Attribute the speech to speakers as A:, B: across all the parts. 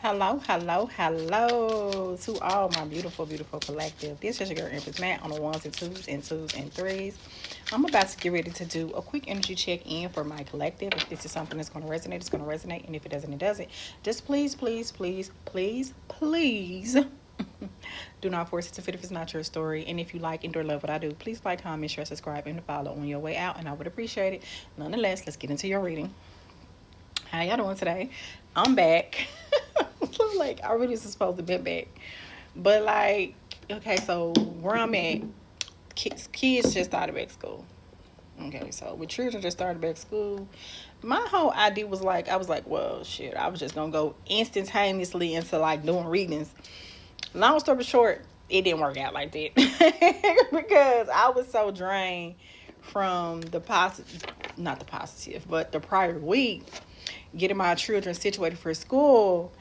A: Hello, hello, hello to all my beautiful, beautiful collective. This is your girl Empress Matt on the ones and twos and threes. I'm about to get ready to do a quick energy check in for my collective. If this is something that's going to resonate, it's going to resonate. And if it doesn't, it doesn't. Just please, please, please, please, please do not force it to fit if it's not your story. And if you like and or love what I do, please like, comment, share, subscribe, and follow on your way out. And I would appreciate it. Nonetheless, let's get into your reading. How y'all doing today? I'm back. Like I really was supposed to be back, but like, okay, so where I'm at, kids just started back school. Okay, so with children just started back school, my whole idea was like, I was like, well, shit, I was just gonna go instantaneously into like doing readings. Long story short, it didn't work out like that because I was so drained from the positive, not the positive, but the prior week, getting my children situated for school.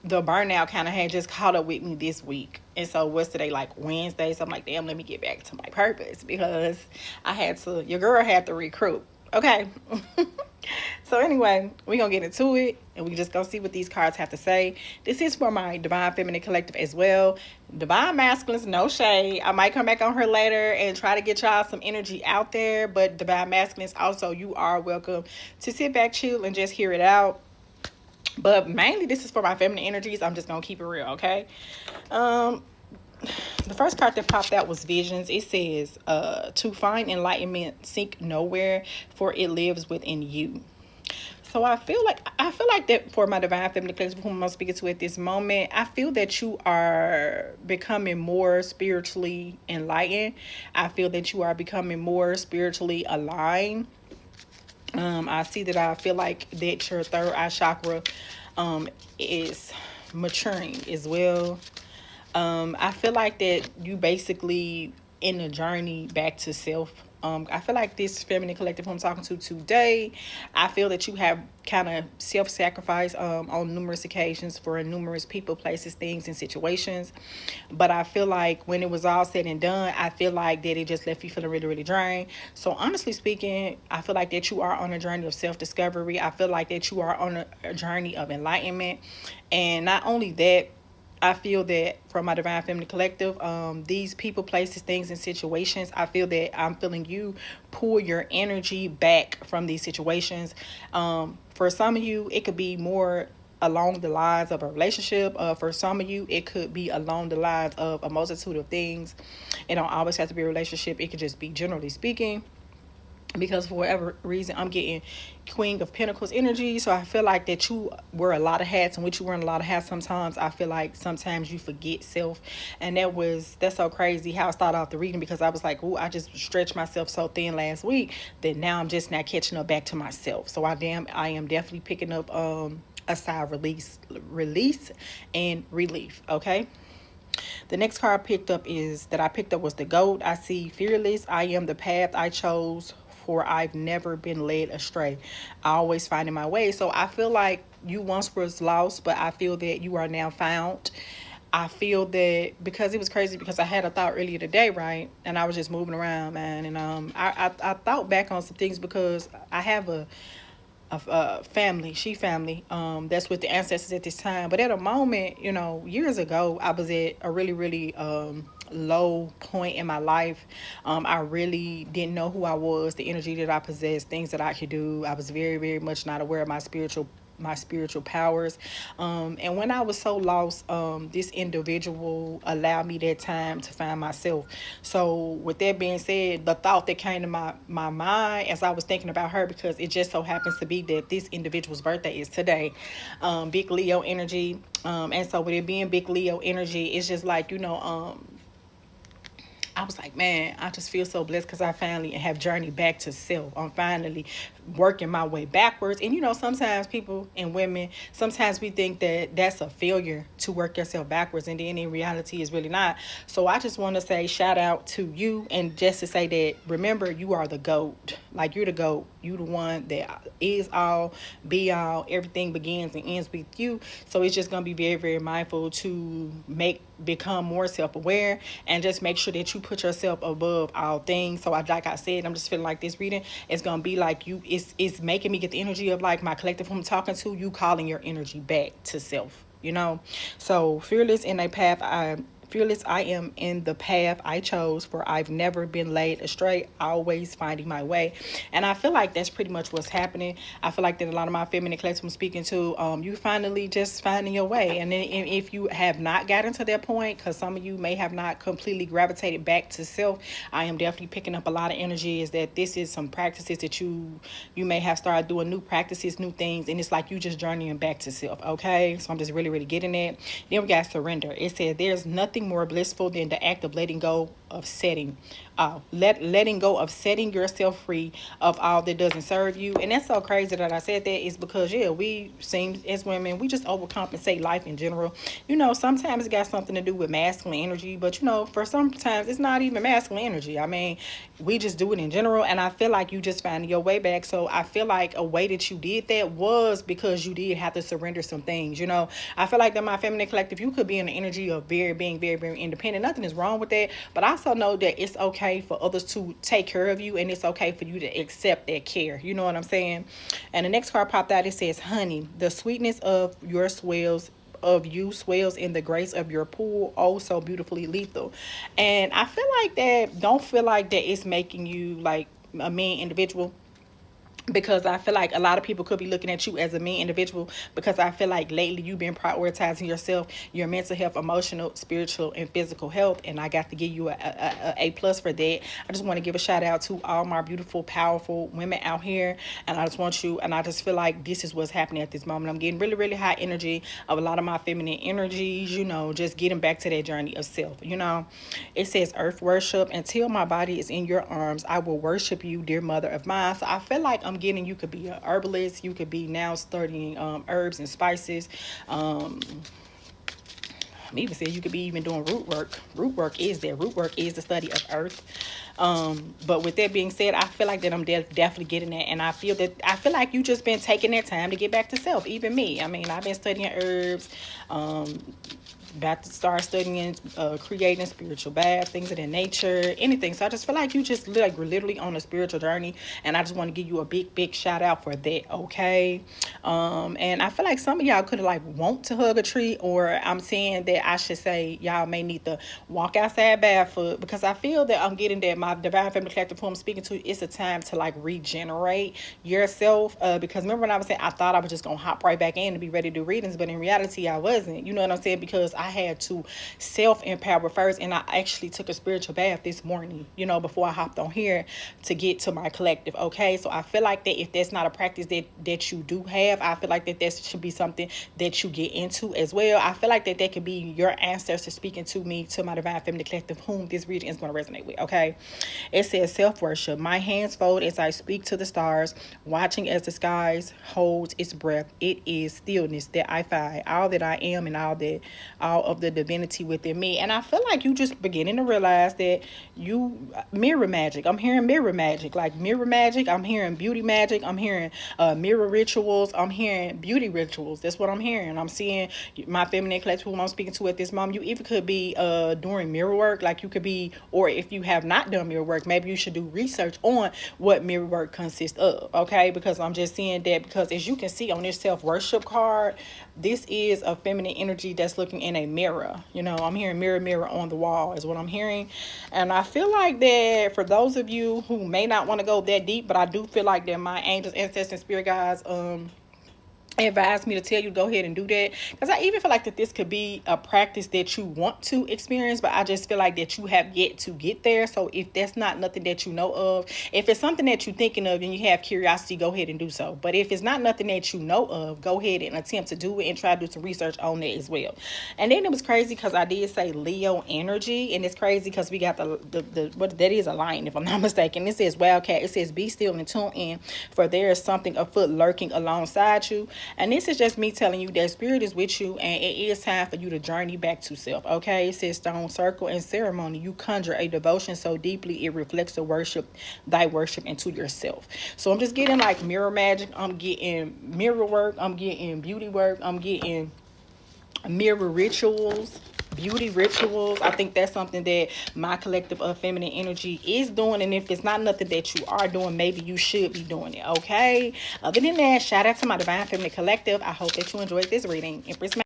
A: The burnout kind of had just caught up with me this week. And so what's today, like Wednesday? So I'm like, damn, let me get back to my purpose because your girl had to recruit. Okay. So anyway, we're going to get into it and we just going to see what these cards have to say. This is for my Divine Feminine Collective as well. Divine Masculines, no shade. I might come back on her later and try to get y'all some energy out there. But Divine Masculines, also, you are welcome to sit back, chill, and just hear it out. But mainly this is for my feminine energies. I'm just gonna keep it real, okay? The first card that popped out was Visions. It says, to find enlightenment, seek nowhere, for it lives within you. So I feel like that for my divine feminine collective whom I'm speaking to at this moment, I feel that you are becoming more spiritually enlightened. I feel that you are becoming more spiritually aligned. I feel like that your third eye chakra is maturing as well. I feel like that you basically in a journey back to self. I feel like this feminine collective who I'm talking to today, I feel that you have kind of self-sacrificed on numerous occasions for numerous people, places, things, and situations. But I feel like when it was all said and done, I feel like that it just left you feeling really, really drained. So honestly speaking, I feel like that you are on a journey of self-discovery. I feel like that you are on a journey of enlightenment. And not only that, I feel that from my Divine Feminine Collective, these people, places, things, and situations, I feel that I'm feeling you pull your energy back from these situations. For some of you, it could be more along the lines of a relationship. For some of you, it could be along the lines of a multitude of things. It don't always have to be a relationship. It could just be generally speaking, because for whatever reason I'm getting Queen of Pentacles energy. So I feel like that you wear a lot of hats, and with you wearing a lot of hats, sometimes I feel like sometimes you forget self. And that's so crazy how I started off the reading, because I was like, oh, I just stretched myself so thin last week that now I'm just not catching up back to myself. So I am definitely picking up a side release and relief. Okay. The next card I picked up was the Goat. I see fearless. I am the path I chose, for I've never been led astray. I always finding my way. So I feel like you once was lost, but I feel that you are now found. I feel that because it was crazy, because I had a thought earlier today, right? And I was just moving around, man. And I thought back on some things, because I have a family, she family, that's with the ancestors at this time. But at a moment, years ago, I was at a really, really low point in my life. I really didn't know who I was, the energy that I possessed, things that I could do. I was very, very much not aware of my spiritual powers. And when I was so lost, this individual allowed me that time to find myself. So with that being said, the thought that came to my mind as I was thinking about her, because it just so happens to be that this individual's birthday is today, big Leo energy. And so with it being big Leo energy, it's just like, I was like, man, I just feel so blessed because I finally have journeyed back to self. I'm finally working my way backwards. And sometimes people and women, sometimes we think that that's a failure to work yourself backwards. And then in reality, it's really not. So I just want to say shout out to you. And just to say that, remember, you are the GOAT. Like, you're the GOAT. You the one that is all, be all. Everything begins and ends with you. So it's just going to be very, very mindful to become more self-aware, and just make sure that you put yourself above all things. So like I said, I'm just feeling like this reading is going to be like it's making me get the energy of like my collective who I'm talking to, you calling your energy back to self, you know. So fearless, I am in the path I chose, for I've never been laid astray, always finding my way. And I feel like that's pretty much what's happening. I feel like that a lot of my feminine collective I'm speaking to, you finally just finding your way. And then if you have not gotten to that point, because some of you may have not completely gravitated back to self, I am definitely picking up a lot of energy. Is that this is some practices that you may have started doing, new practices, new things, and it's like you just journeying back to self. Okay, so I'm just really, really getting it. Then we got surrender. It said there's nothing more blissful than the act of letting go of letting go of setting yourself free of all that doesn't serve you. And that's so crazy that I said that, is because yeah, we seem as women, we just overcompensate life in general. You know, sometimes it got something to do with masculine energy, but you know, for sometimes it's not even masculine energy. I mean, we just do it in general, and I feel like you just finding your way back. So I feel like a way that you did that was because you did have to surrender some things. You know, I feel like that my feminine collective, you could be in the energy of being very, very independent. Nothing is wrong with that, but I also know that it's okay for others to take care of you, and it's okay for you to accept that care. You know what I'm saying? And the next card popped out. It says, honey, the sweetness of you swells in the grace of your pool, oh so beautifully lethal. And I feel like that, don't feel like that it's making you like a mean individual, because I feel like a lot of people could be looking at you as a mean individual, because I feel like lately you've been prioritizing yourself, your mental health, emotional, spiritual, and physical health, and I got to give you a plus for that. I just want to give a shout out to all my beautiful, powerful women out here, and I just want you, and I just feel like this is what's happening at this moment. I'm getting really, really high energy of a lot of my feminine energies, you know, just getting back to that journey of self, you know. It says earth worship, until my body is in your arms, I will worship you, dear mother of mine. So I feel like I'm getting, you could be a herbalist, you could be now studying herbs and spices. I'm even saying you could be even doing root work. Root work is the study of earth. But with that being said, I feel like that I'm definitely getting that, and I feel like you just been taking that time to get back to self. Even me, I mean, I've been studying herbs, about to start studying creating spiritual baths, things of that nature, anything. So I just feel like you just like we're literally on a spiritual journey, and I just want to give you a big shout out for that. Okay. And I feel like some of y'all could have like want to hug a tree, or I'm saying that I should say y'all may need to walk outside barefoot, because I feel that I'm getting that my divine feminine collective who I'm speaking to, it's a time to like regenerate yourself, because remember when I was saying I thought I was just gonna hop right back in and be ready to do readings, but in reality I wasn't. You know what I'm saying? Because I had to self-empower first, and I actually took a spiritual bath this morning, you know, before I hopped on here to get to my collective. Okay, so I feel like that if that's not a practice that you do have, I feel like that should be something that you get into as well. I feel like that could be your ancestors speaking to me, to my divine feminine collective, whom this reading is going to resonate with. Okay, it says self-worship. My hands fold as I speak to the stars, watching as the skies holds its breath. It is stillness that I find all that I am, and all of the divinity within me. And I feel like you just beginning to realize that you mirror magic. I'm hearing mirror magic, like mirror magic. I'm hearing beauty magic. I'm hearing mirror rituals. I'm hearing beauty rituals. That's what I'm hearing. I'm seeing my feminine collective who I'm speaking to at this moment. You even could be doing mirror work, like you could be, or if you have not done mirror work, maybe you should do research on what mirror work consists of. Okay, because I'm just seeing that, because as you can see on this self-worship card, this is a feminine energy that's looking in a mirror. You know, I'm hearing mirror on the wall is what I'm hearing. And I feel like that for those of you who may not want to go that deep, but I do feel like that my angels, ancestors, and spirit guides advised me to tell you to go ahead and do that, because I even feel like that this could be a practice that you want to experience, but I just feel like that you have yet to get there. So if that's not nothing that you know of, if it's something that you're thinking of and you have curiosity, go ahead and do so. But if it's not nothing that you know of, go ahead and attempt to do it and try to do some research on that as well. And then it was crazy because I did say Leo energy, and it's crazy because we got the what that is, a lion if I'm not mistaken. It says wildcat. It says be still and tune in, for there is something afoot lurking alongside you. And this is just me telling you that spirit is with you, and it is time for you to journey back to self. Okay, it says stone circle and ceremony. You conjure a devotion so deeply it reflects thy worship into yourself. So I'm just getting like mirror magic. I'm getting mirror work. I'm getting beauty work. I'm getting mirror rituals, beauty rituals. I think that's something that my collective of feminine energy is doing. And if it's not nothing that you are doing, maybe you should be doing it, okay? Other than that, shout out to my Divine Feminine Collective. I hope that you enjoyed this reading. Empress